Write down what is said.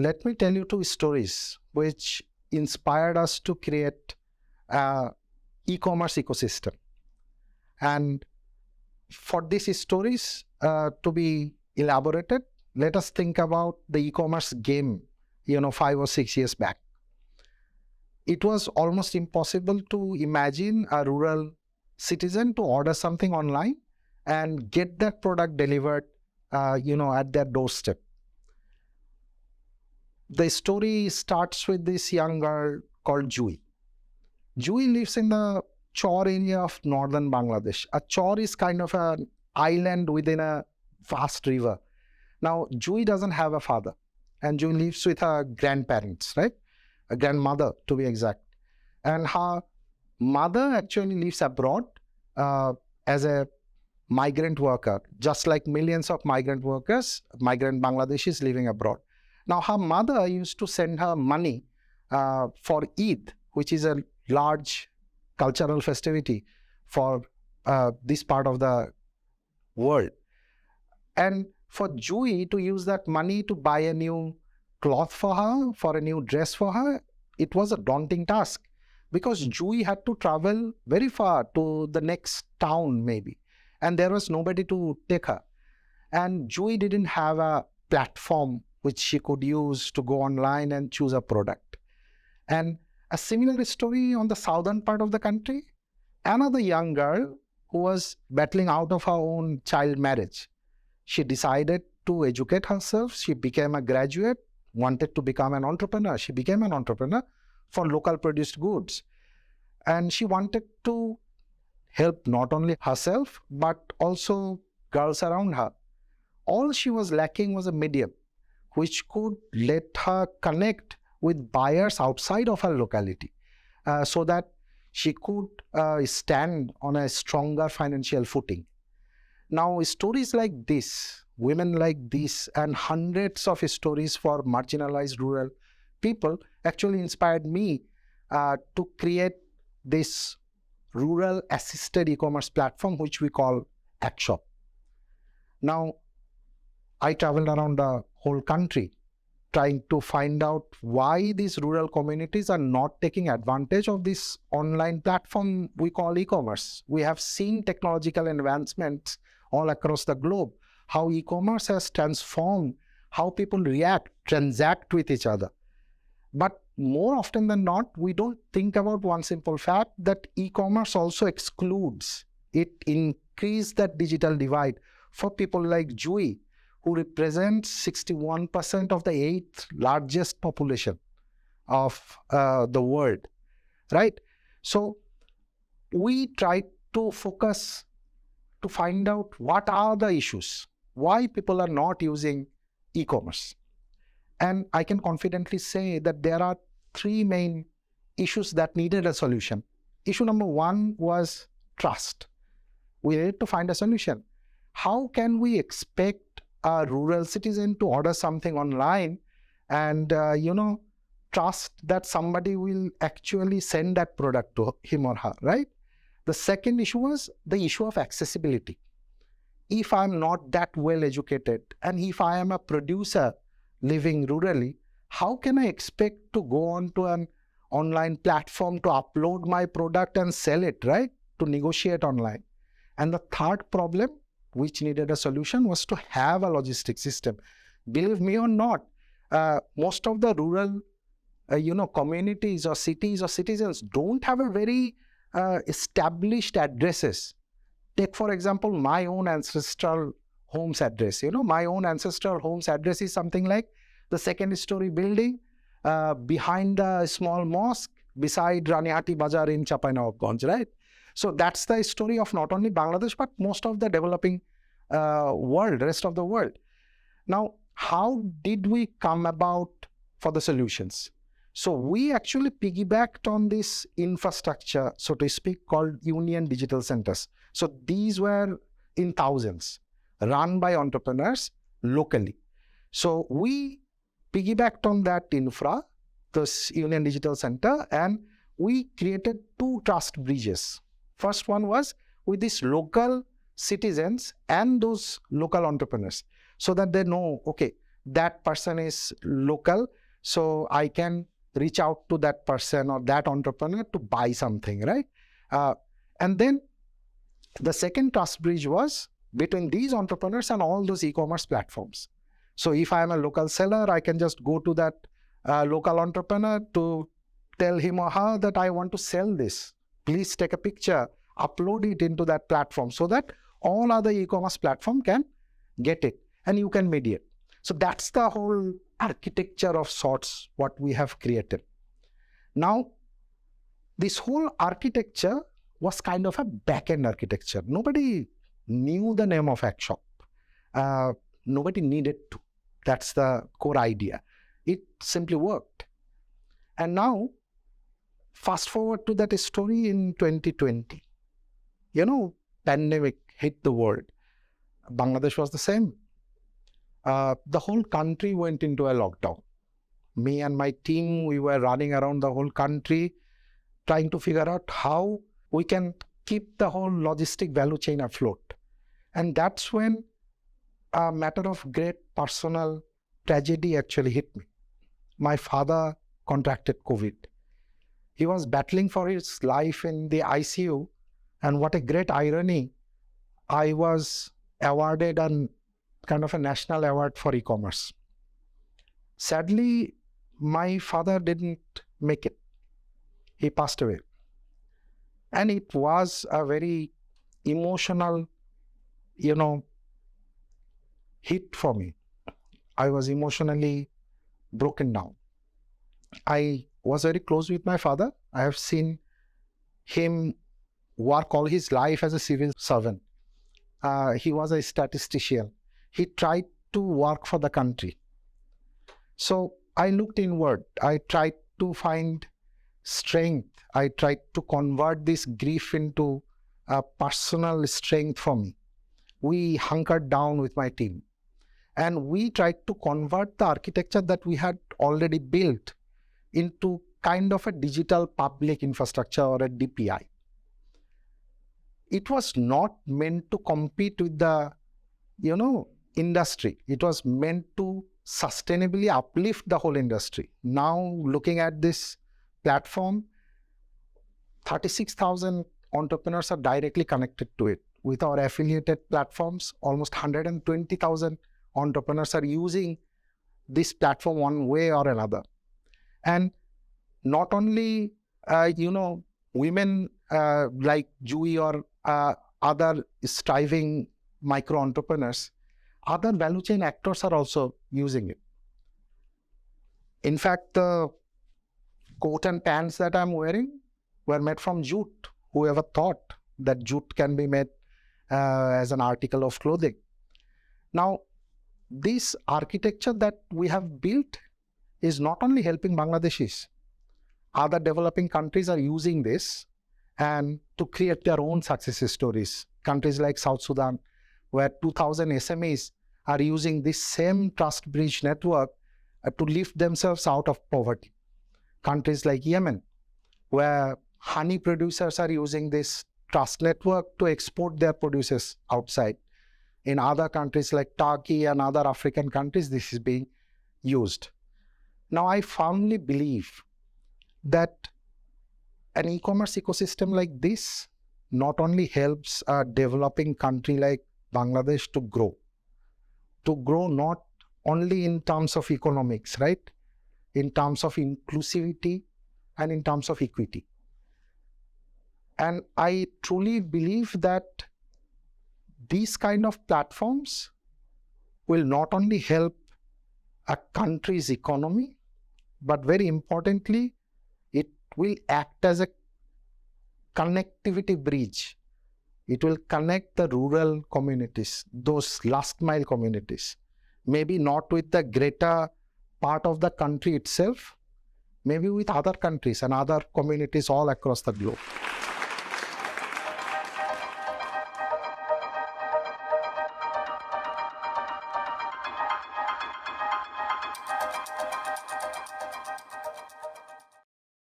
let me tell you two stories which inspired us to create an e-commerce ecosystem. And for these stories to be elaborated, let us think about the e-commerce game, 5 or 6 years back. It was almost impossible to imagine a rural citizen to order something online and get that product delivered, at their doorstep. The story starts with this young girl called Jui. Jui lives in the Chor area of northern Bangladesh. A Chor is kind of an island within a vast river. Now, Jui doesn't have a father, and Jui lives with her grandparents, right? A grandmother, to be exact. And her mother actually lives abroad as a migrant worker, just like millions of migrant workers, migrant Bangladeshis living abroad. Now, her mother used to send her money for Eid, which is a large cultural festivity for this part of the world. And for Jui to use that money to buy a new cloth for her, for a new dress for her, it was a daunting task because Jui had to travel very far to the next town maybe, and there was nobody to take her. And Jui didn't have a platform which she could use to go online and choose a product. And a similar story on the southern part of the country, another young girl who was battling out of her own child marriage. She decided to educate herself. She became a graduate, wanted to become an entrepreneur. She became an entrepreneur for local produced goods. And she wanted to help not only herself, but also girls around her. All she was lacking was a medium which could let her connect with buyers outside of her locality so that she could stand on a stronger financial footing. Now, stories like this, women like this, and hundreds of stories for marginalized rural people actually inspired me to create this rural assisted e-commerce platform, which we call ActShop. Now, I traveled around the whole country trying to find out why these rural communities are not taking advantage of this online platform we call e-commerce. We have seen technological advancements all across the globe, how e-commerce has transformed how people react, transact with each other. But more often than not, we don't think about one simple fact that e-commerce also excludes. It increases that digital divide for people like Jui, who represents 61% of the 8th largest population of the world, right? So we try to focus to find out what are the issues, why people are not using e-commerce. And I can confidently say that there are 3 main issues that needed a solution. Issue number 1 was trust. We needed to find a solution. How can we expect a rural citizen to order something online and, trust that somebody will actually send that product to him or her, right? The second issue was the issue of accessibility. If I'm not that well educated and if I am a producer living rurally, how can I expect to go on to an online platform to upload my product and sell it, right? To negotiate online. And the third problem, which needed a solution, was to have a logistic system. Believe me or not, most of the rural, communities or cities or citizens don't have a very established addresses. Take, for example, my own ancestral home's address. My own ancestral home's address is something like the 2nd story building behind a small mosque beside Ranihati Bazaar in Chapainawabganj, right? So that's the story of not only Bangladesh, but most of the developing world, rest of the world. Now, how did we come about for the solutions? So we actually piggybacked on this infrastructure, so to speak, called Union Digital Centers. So these were in thousands, run by entrepreneurs locally. So we piggybacked on that infra, this Union Digital Center, and we created 2 trust bridges. First one was with these local citizens and those local entrepreneurs, so that they know, okay, that person is local, so I can reach out to that person or that entrepreneur to buy something, right? And then the second trust bridge was between these entrepreneurs and all those e-commerce platforms. So if I am a local seller, I can just go to that local entrepreneur to tell him or her that I want to sell this. Please take a picture, upload it into that platform so that all other e-commerce platform can get it and you can mediate. So that's the whole architecture of sorts what we have created. Now, this whole architecture was kind of a back-end architecture. Nobody knew the name of Hackshop. Nobody needed to. That's the core idea. It simply worked. And now, fast forward to that story in 2020. Pandemic hit the world. Bangladesh was the same. The whole country went into a lockdown. Me and my team, we were running around the whole country trying to figure out how we can keep the whole logistic value chain afloat. And that's when a matter of great personal tragedy actually hit me. My father contracted COVID. He was battling for his life in the ICU, and what a great irony, I was awarded a kind of a national award for e-commerce. Sadly, my father didn't make it. He passed away. And it was a very emotional, hit for me. I was emotionally broken down. I was very close with my father. I have seen him work all his life as a civil servant. He was a statistician. He tried to work for the country. So I looked inward. I tried to find strength. I tried to convert this grief into a personal strength for me. We hunkered down with my team. And we tried to convert the architecture that we had already built into kind of a digital public infrastructure or a DPI. It was not meant to compete with the, industry. It was meant to sustainably uplift the whole industry. Now, looking at this platform, 36,000 entrepreneurs are directly connected to it. With our affiliated platforms, almost 120,000 entrepreneurs are using this platform one way or another. And not only, women like Jui or other striving micro entrepreneurs, other value chain actors are also using it. In fact, the coat and pants that I'm wearing were made from jute. Whoever thought that jute can be made as an article of clothing? Now, this architecture that we have built is not only helping Bangladeshis. Other developing countries are using this and to create their own success stories. Countries like South Sudan, where 2,000 SMEs are using this same trust bridge network to lift themselves out of poverty. Countries like Yemen, where honey producers are using this trust network to export their produces outside. In other countries like Turkey and other African countries, this is being used. Now, I firmly believe that an e-commerce ecosystem like this not only helps a developing country like Bangladesh to grow not only in terms of economics, right? In terms of inclusivity and in terms of equity. And I truly believe that these kind of platforms will not only help a country's economy, but very importantly, it will act as a connectivity bridge. It will connect the rural communities, those last mile communities, maybe not with the greater part of the country itself, maybe with other countries and other communities all across the globe.